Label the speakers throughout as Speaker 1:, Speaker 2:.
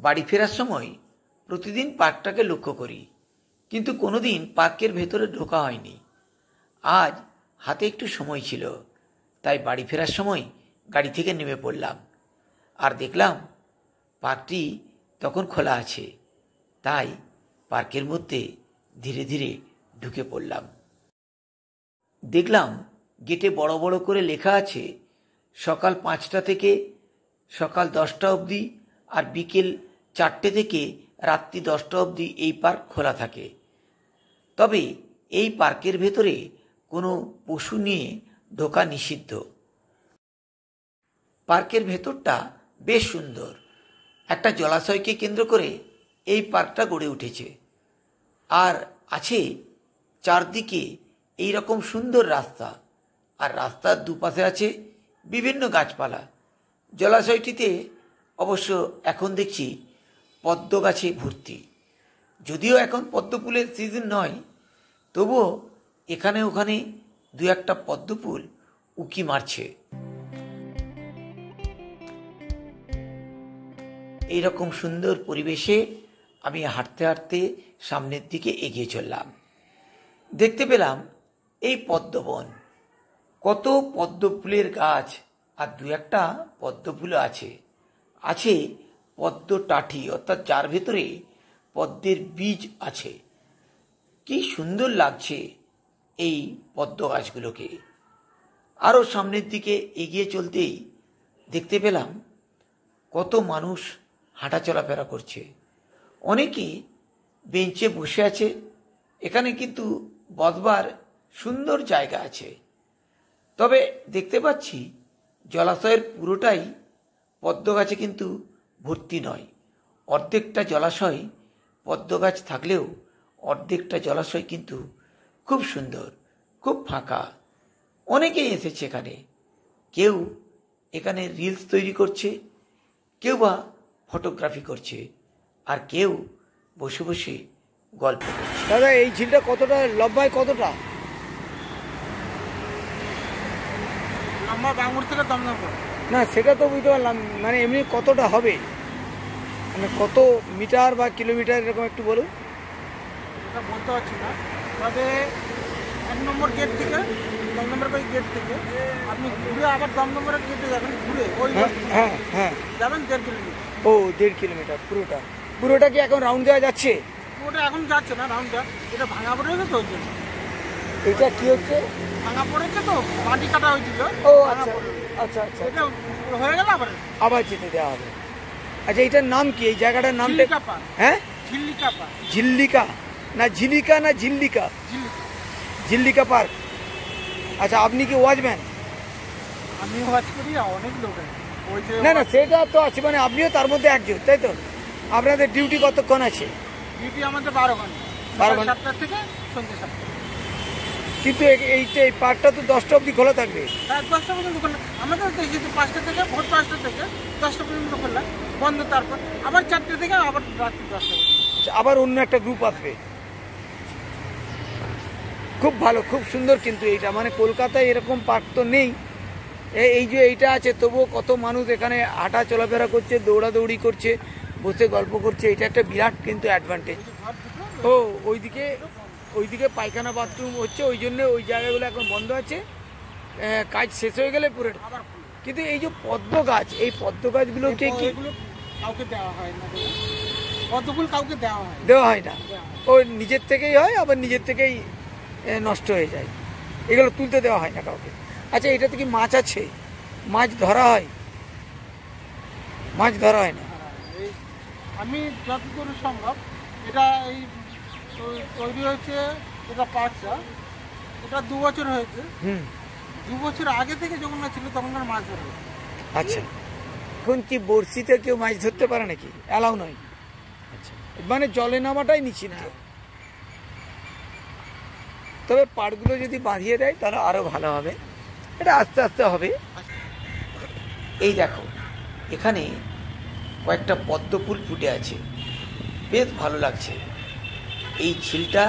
Speaker 1: বাড়ি ফেরার সময় প্রতিদিন পার্কটাকে লক্ষ্য করি, কিন্তু কোনোদিন পার্কের ভেতরে ঢোকা হয়নি। আজ হাতে একটু সময় ছিল, তাই বাড়ি ফেরার সময় গাড়ি থেকে নেমে পড়লাম আর দেখলাম পার্কটি তখন খোলা আছে। তাই পার্কের মধ্যে ধীরে ধীরে ঢুকে পড়লাম। দেখলাম গেটে বড় বড় করে লেখা আছে সকাল 5টা থেকে সকাল 10টা অবধি আর বিকেল 4টে থেকে রাত্রি 10টা অবধি এই পার্ক খোলা থাকে। তবে এই পার্কের ভেতরে কোনো পশু নিয়ে ঢোকা নিষিদ্ধ। পার্কের ভেতরটা বেশ সুন্দর। একটা জলাশয়কে কেন্দ্র করে এই পার্কটা গড়ে উঠেছে, আর আছে চারদিকে এই রকম সুন্দর রাস্তা, আর রাস্তার দুপাশে আছে বিভিন্ন গাছপালা। জলাশয়টিতে অবশ্য এখন দেখছি পদ্ম গাছে ভর্তি। যদিও এখন পদ্ম ফুলের সিজন নয়, তবুও এখানে ওখানে দু একটা পদ্ম ফুল উকি মারছে। এইরকম সুন্দর পরিবেশে আমি হাঁটতে হাঁটতে সামনের দিকে এগিয়ে চললাম। দেখতে পেলাম এই পদ্মবন, কত পদ্ম ফুলের গাছ, আর দু একটা পদ্ম ফুলও আছে। আছে পদ্ম টাঠি, অর্থাৎ যার ভেতরে পদ্মের বীজ আছে। কি সুন্দর লাগছে এই পদ্ম গাছগুলোকে। আরও সামনের দিকে এগিয়ে চলতেই দেখতে পেলাম কত মানুষ হাঁটা চলাফেরা করছে। অনেকে বেঞ্চে বসে আছে। এখানে কিন্তু বসবার সুন্দর জায়গা আছে। তবে দেখতে পাচ্ছি জলাশয়ের পুরোটাই পদ্ম গাছে কিন্তু ভর্তি নয়। অর্ধেকটা জলাশয় পদ্ম গাছ থাকলেও অর্ধেকটা জলাশয় কিন্তু খুব সুন্দর, খুব ফাঁকা। অনেকেই এসেছে এখানে। কেউ এখানে রিলস তৈরি করছে, কেউ বা ফটোগ্রাফি করছে, আর কেউ বসে বসে গল্প করছে।
Speaker 2: দাদা, এই ঝিলটা কতটা লম্বায়, কতটা
Speaker 3: লম্বা? বাঙুর থেকে দমদম করে
Speaker 2: না সেটা তো বুঝতে পারলাম, মানে এমনি কতটা হবে, মানে কত মিটার বা কিলোমিটার এরকম একটু বলুন।
Speaker 3: এটা বলতে পারছি না, তবে 1 নম্বর গেট থেকে দমদমের ওই গেট থেকে আপনি ঘুরে আবার দমদমের গেটে যাবেন, ঘুরে ওই
Speaker 2: হ্যাঁ হ্যাঁ
Speaker 3: যাবেন 1.5 কিলোমিটার।
Speaker 2: ও 1.5 কিলোমিটার পুরোটা কি এখন রাউন্ড দেওয়া যাচ্ছে?
Speaker 3: ওটা এখন যাচ্ছে না রাউন্ডটা, এটা ভাঙা পড়ে গেছে তো ওই জন্য।
Speaker 2: এটা কি হচ্ছে?
Speaker 3: ভাঙা পড়েছে তো, মাটি কাটা হয়েছিল।
Speaker 2: ও আচ্ছা আচ্ছা আচ্ছা,
Speaker 3: এটা হয়ে গেল
Speaker 2: আবার যেতে দেওয়া হবে। আচ্ছা, এটার নাম কি? এই জায়গাটার নামটা?
Speaker 3: ঝিল্লিকা পার্ক।
Speaker 2: হ্যাঁ,
Speaker 3: ঝিল্লিকা পার্ক।
Speaker 2: ঝিল্লিকা না ঝিলিকা না ঝিল্লিকা? ঝিল্লিকা পার্ক। আচ্ছা, আপনি কি ওয়াচম্যান?
Speaker 3: আমি ওয়াচ করি, অনেক লোক ওই যে
Speaker 2: না না সেটা তো আছে, মানে আপনিও তার মধ্যে একজন, তাই তো? আপনাদের ডিউটি কতক্ষণ আছে?
Speaker 3: ডিউটি আমাদের 12 ঘন্টা,
Speaker 2: 12 ঘন্টা
Speaker 3: 7টা থেকে সন্ধ্যে 7টা।
Speaker 2: কিন্তু এই পার্কটা তো 10টা অবধি খোলা থাকবে।
Speaker 3: রাত 10টা পর্যন্ত খোলা। আমাদের দেখি 5টা থেকে, ভোর 5টা থেকে 10টা পর্যন্ত খোলা, বন্ধ। তারপর আবার 4টে থেকে আবার রাত্রি 10টা পর্যন্ত।
Speaker 2: আবার অন্য একটা গ্রুপ আসবে। খুব ভালো, খুব সুন্দর। কিন্তু এইটা মানে কলকাতায় এরকম পার্ক তো নেই। এই যে এইটা আছে, তবুও কত মানুষ এখানে হাঁটা চলাফেরা করছে, দৌড়াদৌড়ি করছে, বসে গল্প করছে। এটা একটা বিরাট কিন্তু অ্যাডভান্টেজ। ও ওইদিকে পায়খানা বাথরুম হচ্ছে, ওই জন্য ওই জায়গাগুলো এখন বন্ধ আছে। কাজ শেষ হয়ে গেলে পুরো। কিন্তু এই যে পদ্ম গাছ, এই পদ্ম গাছগুলোকে কি
Speaker 3: কাউকে দেওয়া হয় না? পদ্মফুল কাউকে
Speaker 2: দেওয়া হয় না? ও নিজের থেকেই হয়, আবার নিজের থেকেই নষ্ট হয়ে যায়। এগুলো তুলতে দেওয়া হয় না কাউকে। আচ্ছা, এটাতে কি মাছ আছে? মাছ ধরা হয়? মাছ ধরা হয় না?
Speaker 3: আমি যতদূর সম্ভব, এটা এই তৈরি হয়েছে, এটা পার্কটা, এটা 2 বছর হয়েছে। 2 বছর আগে থেকে যখন ছিল তখন আর মাছ ধরা।
Speaker 2: আচ্ছা, এখন কি বড়শিতে কেউ মাছ ধরতে পারে নাকি? অ্যালাউ নয়? আচ্ছা, মানে জলে নামাটাই নিষিদ্ধ। তবে পাড়গুলো যদি বাঁধিয়ে দেয় তাহলে আরো ভালো হবে। এটা আস্তে আস্তে হবে।
Speaker 1: এই দেখো, এখানে কয়েকটা পদ্ম ফুল ফুটে আছে, বেশ ভালো লাগছে এই ঝিলটা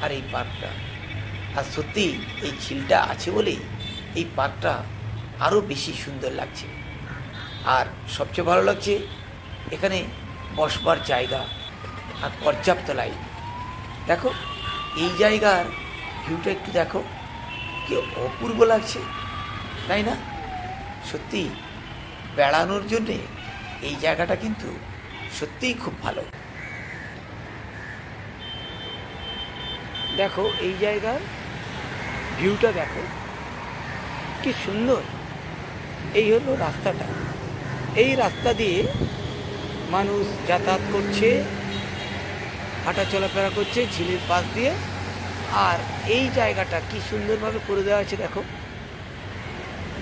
Speaker 1: আর এই পার্কটা। আর সত্যি এই ঝিলটা আছে বলেই এই পার্কটা আরও বেশি সুন্দর লাগছে। আর সবচেয়ে ভালো লাগছে এখানে বসবার জায়গা আর পর্যাপ্ত লাইট। দেখো এই জায়গার ভিউটা একটু দেখো, কি অপূর্ব লাগছে, তাই না? সত্যি বেড়ানোর জন্যে এই জায়গাটা কিন্তু সত্যিই খুব ভালো।
Speaker 2: দেখো এই জায়গার ভিউটা দেখো কি সুন্দর। এই হলো রাস্তাটা, এই রাস্তা দিয়ে মানুষ যাতায়াত করছে, হাঁটা চলাফেরা করছে ঝিলের পাশ দিয়ে। আর এই জায়গাটা কি সুন্দরভাবে করে দেওয়া হয়েছে দেখো,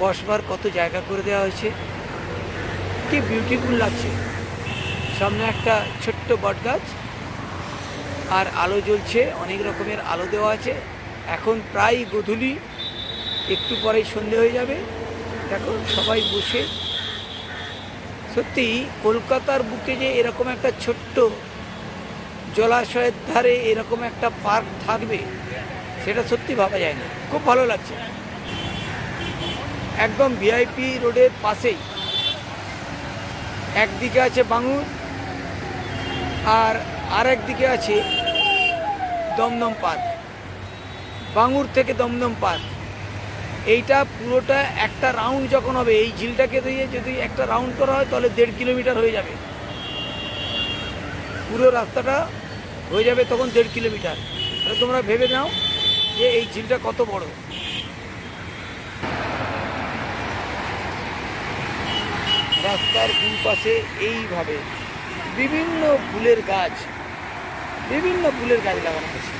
Speaker 2: বসবার কত জায়গা করে দেওয়া হয়েছে, কি বিউটিফুল লাগছে। সামনে একটা ছোট্ট বট গাছ আর আলো জ্বলছে, অনেক রকমের আলো দেওয়া আছে। এখন প্রায় গোধূলি, একটু পরেই সন্ধে হয়ে যাবে। দেখো সবাই বসে, সত্যি কলকাতার বুকে যে এরকম একটা ছোট্ট জলাশয়ের ধারে এরকম একটা পার্ক থাকবে সেটা সত্যি ভাবা যায় না। খুব ভালো লাগছে। একদম ভিআইপি রোডের পাশেই একদিকে আছে বাঙুর আর আরেকদিকে আছে দমদম পার্ক। বাঙুর থেকে দমদম পার্ক, এইটা পুরোটা একটা রাউন্ড যখন হবে, এই ঝিলটাকে দিয়ে যদি একটা রাউন্ড করা হয় তাহলে 1.5 কিলোমিটার হয়ে যাবে। পুরো রাস্তাটা হয়ে যাবে তখন 1.5 কিলোমিটার। তাহলে তোমরা ভেবে নাও যে এই ঝিলটা কত বড়। রাস্তার দুই পাশে এইভাবে বিভিন্ন ফুলের গাছ লাগানো হয়েছে।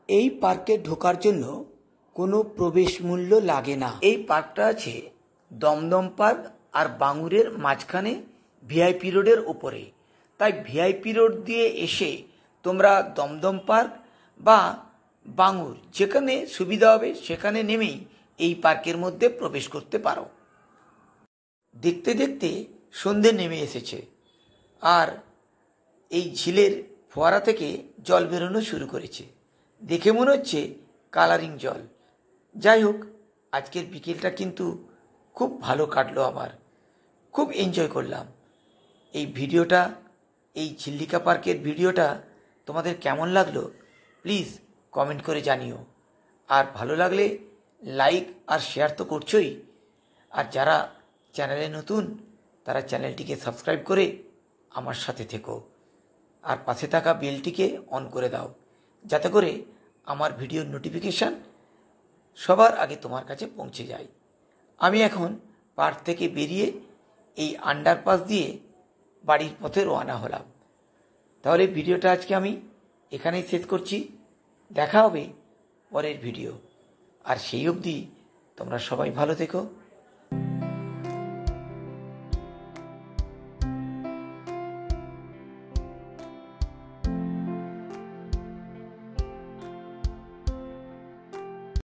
Speaker 1: এই পার্কে ঢোকার জন্য কোনো প্রবেশ মূল্য লাগে না। এই পার্কটা আছে দমদম পার্ক আর বাঙুরের মাঝখানে ভিআইপি রোডের ওপরে। তাই ভিআইপি রোড দিয়ে এসে তোমরা দমদম পার্ক বা বাঙুর যেখানে সুবিধা হবে সেখানে নেমেই এই পার্কের মধ্যে প্রবেশ করতে পারো। দেখতে দেখতে সন্ধে নেমে এসেছে আর এই ঝিলের ফোয়ারা থেকে জল বেরোনো শুরু করেছে। দেখে মনে হচ্ছে কালারিং জল। যাই হোক, আজকের বিকেলটা কিন্তু খুব ভালো কাটলো আমার, খুব এনজয় করলাম। এই ভিডিওটা, এই ঝিল্লিকা পার্কের ভিডিওটা তোমাদের কেমন লাগলো প্লিজ কমেন্ট করে জানিও। আর ভালো লাগলে লাইক আর শেয়ার তো করছোই। আর যারা চ্যানেলে নতুন তারা চ্যানেলটিকে সাবস্ক্রাইব করে আমার সাথে থেকো আর পাশে থাকা বেলটিকে অন করে দাও, যাতে করে আমার ভিডিওর নোটিফিকেশান সবার আগে তোমার কাছে পৌঁছে যায়। আমি এখন পার্ক থেকে বেরিয়ে এই আন্ডারপাস দিয়ে বাড়ির পথে রওনা হলাম। তাহলে ভিডিওটা আজকে আমি এখানেই শেষ করছি। দেখা হবে পরের ভিডিও। আর সেই অবধি তোমরা সবাই ভালো থেকো।